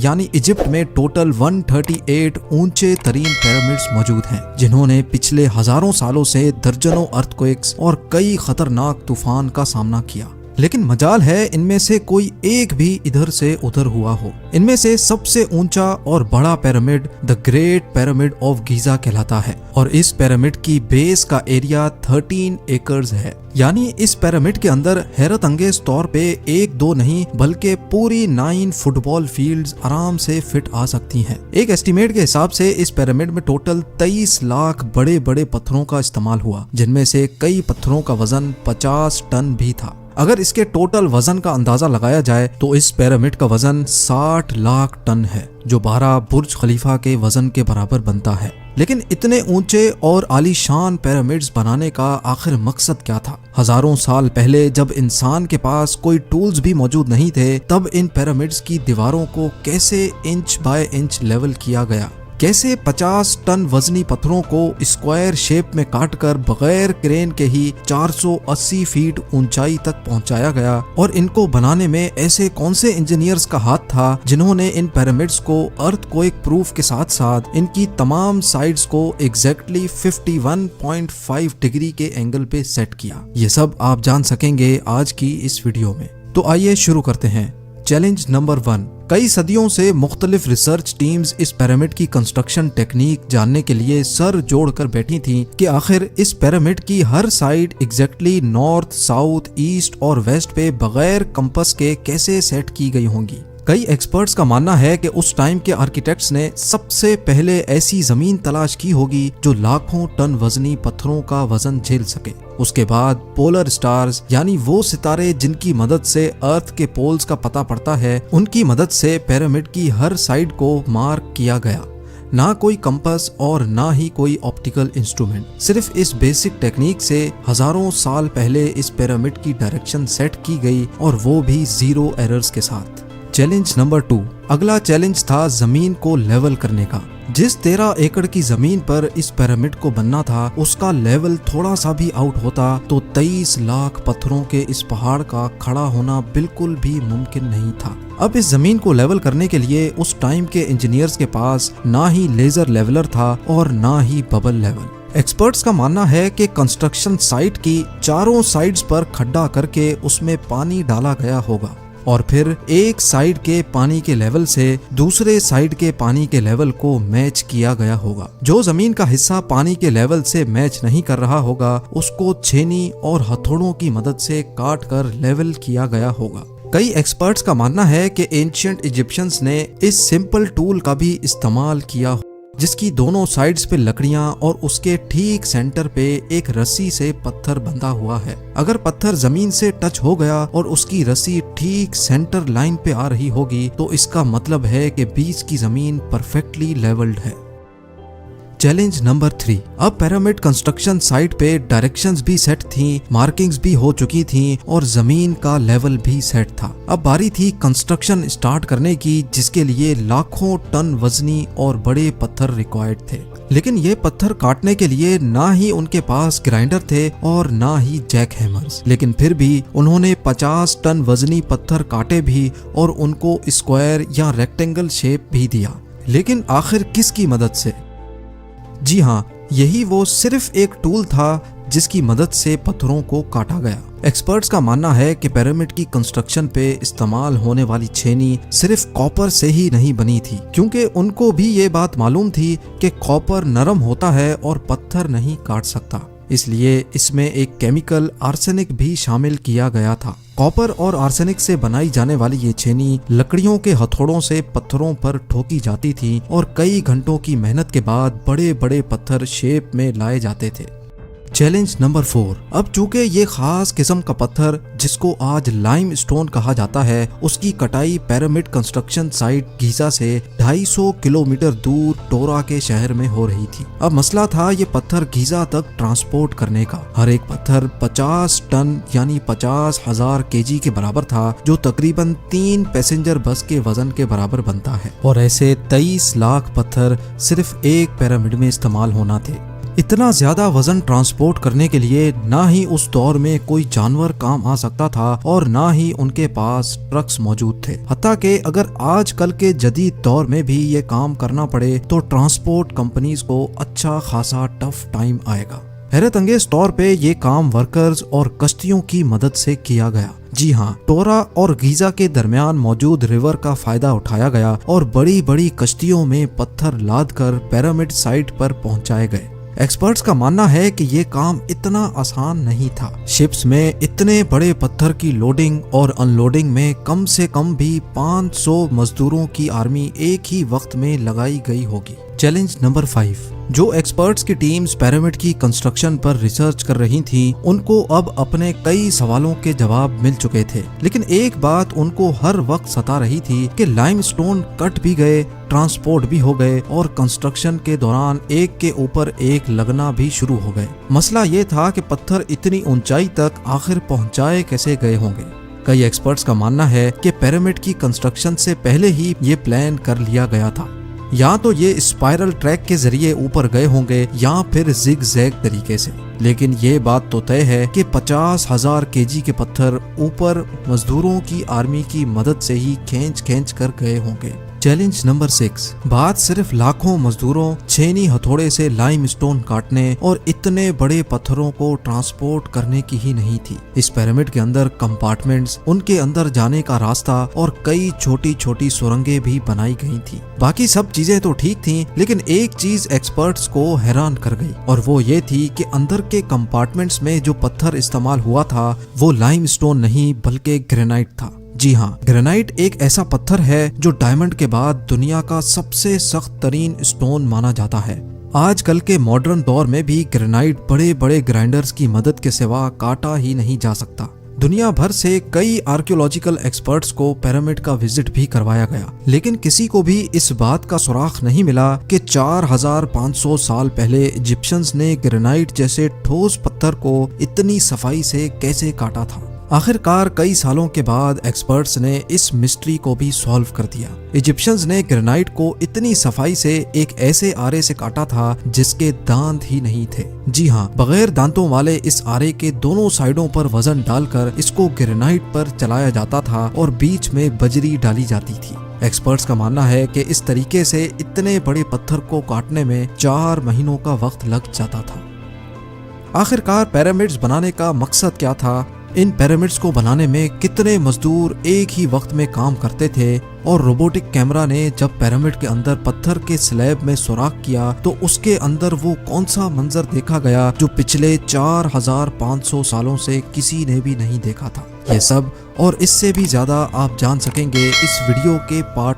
यानी इजिप्ट में टोटल 138 ऊंचे तरीन पिरामिड्स मौजूद हैं, जिन्होंने पिछले हजारों सालों से दर्जनों अर्थक्वेक्स और कई खतरनाक तूफान का सामना किया। लेकिन मजाल है इनमें से कोई एक भी इधर से उधर हुआ हो। इनमें से सबसे ऊंचा और बड़ा pyramid the great pyramid of Giza कहलाता है और इस पिरामिड की बेस का एरिया 13 एकर्स है। यानी इस पिरामिड के अंदर हैरत अंगेज तौर पे एक दो नहीं बल्कि पूरी 9 फुटबॉल फील्ड्स आराम से फिट आ सकती हैं। एक एस्टीमेट के हिसाब से इस पिरामिड में टोटल 23 लाख बड़े बड़े पत्थरों का इस्तेमाल हुआ, जिनमें से कई पत्थरों का वजन 50 टन भी था। अगर इसके टोटल वजन का अंदाजा लगाया जाए तो इस पिरामिड का वजन 60 लाख टन है, जो 12 बुर्ज खलीफा के वजन के बराबर बनता है। लेकिन इतने ऊंचे और आलीशान पिरामिड्स बनाने का आखिर मकसद क्या था? हजारों साल पहले जब इंसान के पास कोई टूल्स भी मौजूद नहीं थे, तब इन पिरामिड्स की दीवारों को कैसे इंच बाय इंच लेवल किया गया? कैसे 50 टन वजनी पत्थरों को स्क्वायर शेप में काटकर बगैर क्रेन के ही 480 फीट ऊंचाई तक पहुंचाया गया? और इनको बनाने में ऐसे कौन से इंजीनियर्स का हाथ था जिन्होंने इन पिरामिड्स को अर्थक्वेक प्रूफ के साथ साथ इनकी तमाम साइड्स को एग्जैक्टली 51.5 डिग्री के एंगल पे सेट किया? ये सब आप जान सकेंगे आज की इस वीडियो में। तो आइए शुरू करते हैं। Challenge number 1। कई सदियों से मुख्तलिफ रिसर्च टीम्स इस पिरामिड की कंस्ट्रक्शन टेक्निक जानने के लिए सर जोड़कर बैठी थीं कि आखिर इस पिरामिड की हर side exactly north, south, east और वेस्ट पे बगैर कंपास के कैसे सेट की गई होंगी। कई एक्सपर्ट्स का मानना है कि उस टाइम के आर्किटेक्ट्स ने सबसे पहले ऐसी जमीन तलाश की होगी जो लाखों टन वजनी पत्थरों का वजन झेल सके। उसके बाद पोलर स्टार्स यानी वो सितारे जिनकी मदद से अर्थ के पोल्स का पता पड़ता है, उनकी मदद से पिरामिड की हर साइड को मार्क किया गया। ना कोई कंपास और ना ही कोई ऑप्टिकल इंस्ट्रूमेंट, सिर्फ इस बेसिक टेक्निक से हजारों साल पहले इस पिरामिड की डायरेक्शन सेट की गई और वो भी 0 एरर्स के साथ। Challenge number 2। अगला चैलेंज था जमीन को लेवल करने का। जिस 13 एकड़ की जमीन पर इस पिरामिड को बनना था, उसका लेवल थोड़ा सा भी आउट होता तो 23 लाख पत्थरों के इस पहाड़ का खड़ा होना बिल्कुल भी मुमकिन नहीं था। अब इस जमीन को लेवल करने के लिए उस टाइम के इंजीनियर्स के पास ना ही लेजर लेवलर था और ना ही बबल लेवल। एक्सपर्ट्स का मानना है कि कंस्ट्रक्शन साइट की चारों साइड्स पर खड्डा करके उसमें पानी डाला गया होगा और फिर एक साइड के पानी के लेवल से दूसरे साइड के पानी के लेवल को मैच किया गया होगा। जो जमीन का हिस्सा पानी के लेवल से मैच नहीं कर रहा होगा, उसको छेनी और हथौड़ों की मदद से काट कर लेवल किया गया होगा। कई एक्सपर्ट्स का मानना है कि एंशिएंट इजिप्शियंस ने इस सिंपल टूल का भी इस्तेमाल किया, जिसकी दोनों साइड्स पे लकड़ियां और उसके ठीक सेंटर पे एक रस्सी से पत्थर बंधा हुआ है। अगर पत्थर जमीन से टच हो गया और उसकी रस्सी ठीक सेंटर लाइन पे आ रही होगी तो इसका मतलब है कि बीच की जमीन परफेक्टली लेवल्ड है। Challenge number 3। अब पिरामिड कंस्ट्रक्शन साइट पे डायरेक्शंस भी सेट थी, मार्किंग्स भी हो चुकी थी और जमीन का लेवल भी सेट था। अब बारी थी कंस्ट्रक्शन स्टार्ट करने की, जिसके लिए लाखों टन वजनी और बड़े पत्थर रिक्वायर्ड थे। लेकिन ये पत्थर काटने के लिए ना ही उनके पास ग्राइंडर थे और ना ही जैक हैमर्स। लेकिन फिर भी उन्होंने 50 टन वजनी पत्थर काटे भी और उनको स्क्वायर या रेक्टेंगल शेप भी दिया। लेकिन आखिर किसकी मदद से? जी हाँ, यही वो सिर्फ एक टूल था जिसकी मदद से पत्थरों को काटा गया। एक्सपर्ट्स का मानना है कि पिरामिड की कंस्ट्रक्शन पे इस्तेमाल होने वाली छेनी सिर्फ कॉपर से ही नहीं बनी थी, क्योंकि उनको भी ये बात मालूम थी कि कॉपर नरम होता है और पत्थर नहीं काट सकता। इसलिए इसमें एक केमिकल आर्सेनिक भी शामिल किया गया था। कॉपर और आर्सेनिक से बनाई जाने वाली ये छेनी लकड़ियों के हथौड़ों से पत्थरों पर ठोकी जाती थी और कई घंटों की मेहनत के बाद बड़े बड़े पत्थर शेप में लाए जाते थे। Challenge number 4। अब चूंकि ये खास किस्म का पत्थर जिसको आज लाइम स्टोन कहा जाता है, उसकी कटाई पिरामिड कंस्ट्रक्शन साइट गीजा से 250 किलोमीटर दूर टोरा के शहर में हो रही थी। अब मसला था ये पत्थर गीजा तक ट्रांसपोर्ट करने का। हर एक पत्थर 50 टन यानी 50,000 केजी के बराबर था, जो तकरीबन 3 पैसेंजर बस के वजन के बराबर बनता है। और ऐसे 23 लाख पत्थर सिर्फ एक पिरामिड में इस्तेमाल होना थे। इतना ज्यादा वजन ट्रांसपोर्ट करने के लिए ना ही उस दौर में कोई जानवर काम आ सकता था और ना ही उनके पास ट्रक्स मौजूद थे। हत्ता कि अगर आजकल के जदीद दौर में भी ये काम करना पड़े तो ट्रांसपोर्ट कंपनीज को अच्छा खासा टफ टाइम आएगा। हैरत अंगेज तौर पे ये काम वर्कर्स और कश्तियों की मदद से किया गया। जी हाँ, टोरा और गीजा के दरमियान मौजूद रिवर का फायदा उठाया गया और बड़ी बड़ी कश्तियों में पत्थर लाद कर पिरामिड साइट पर पहुंचाए गए। एक्सपर्ट्स का मानना है कि ये काम इतना आसान नहीं था। शिप्स में इतने बड़े पत्थर की लोडिंग और अनलोडिंग में कम से कम भी 500 मजदूरों की आर्मी एक ही वक्त में लगाई गई होगी। Challenge number 5। जो एक्सपर्ट्स की टीम्स पिरामिड की कंस्ट्रक्शन पर रिसर्च कर रही थी, उनको अब अपने कई सवालों के जवाब मिल चुके थे, लेकिन एक बात उनको हर वक्त सता रही थी कि लाइमस्टोन कट भी गए, ट्रांसपोर्ट भी हो गए और कंस्ट्रक्शन के दौरान एक के ऊपर एक लगना भी शुरू हो गए। मसला ये था कि पत्थर इतनी ऊंचाई तक आखिर पहुंचाए कैसे गए होंगे। कई एक्सपर्ट्स का मानना है कि पिरामिड की कंस्ट्रक्शन से पहले ही ये प्लान कर लिया गया था। या तो ये स्पाइरल ट्रैक के जरिए ऊपर गए होंगे या फिर जिग जैग तरीके से, लेकिन ये बात तो तय है कि 50,000 केजी के पत्थर ऊपर मजदूरों की आर्मी की मदद से ही खींच कर गए होंगे। Challenge number 6। बात सिर्फ लाखों मजदूरों छेनी हथौड़े से लाइमस्टोन काटने और इतने बड़े पत्थरों को ट्रांसपोर्ट करने की ही नहीं थी। इस पिरामिड के अंदर कंपार्टमेंट्स, उनके अंदर जाने का रास्ता और कई छोटी छोटी सुरंगें भी बनाई गई थी। बाकी सब चीजें तो ठीक थी, लेकिन एक चीज एक्सपर्ट्स को हैरान कर गई और वो ये थी कि अंदर के कंपार्टमेंट्स में जो पत्थर इस्तेमाल हुआ था वो लाइमस्टोन नहीं बल्कि ग्रेनाइट था। जी हाँ, ग्रेनाइट एक ऐसा पत्थर है जो डायमंड के बाद दुनिया का सबसे सख्त तरीन स्टोन माना जाता है। आजकल के मॉडर्न दौर में भी ग्रेनाइट बड़े बड़े ग्राइंडर्स की मदद के सिवा काटा ही नहीं जा सकता। दुनिया भर से कई आर्कियोलॉजिकल एक्सपर्ट्स को पिरामिड का विजिट भी करवाया गया, लेकिन किसी को भी इस बात का सुराग नहीं मिला कि 4500 साल पहले इजिप्शियंस ने ग्रेनाइट जैसे ठोस पत्थर को इतनी सफाई से कैसे काटा था। आखिरकार कई सालों के बाद एक्सपर्ट्स ने इस मिस्ट्री को भी सॉल्व कर दिया। इजिप्शियंस ने ग्रेनाइट को इतनी सफाई से एक ऐसे आरे से काटा था जिसके दांत ही नहीं थे। जी हाँ, बगैर दांतों वाले इस आरे के दोनों साइडों पर वजन डालकर इसको ग्रेनाइट पर चलाया जाता था और बीच में बजरी डाली जाती थी। एक्सपर्ट्स का मानना है कि इस तरीके से इतने बड़े पत्थर को काटने में 4 महीनों का वक्त लग जाता था। आखिरकार पिरामिड्स बनाने का मकसद क्या था? इन पिरामिड्स को बनाने में कितने मजदूर एक ही वक्त में काम करते थे? और रोबोटिक कैमरा ने जब पिरामिड के अंदर पत्थर के स्लैब में सुराख किया तो उसके अंदर वो कौन सा मंजर देखा गया जो पिछले 4500 सालों से किसी ने भी नहीं देखा था। ये सब और इससे भी ज्यादा आप जान सकेंगे इस वीडियो के पार्ट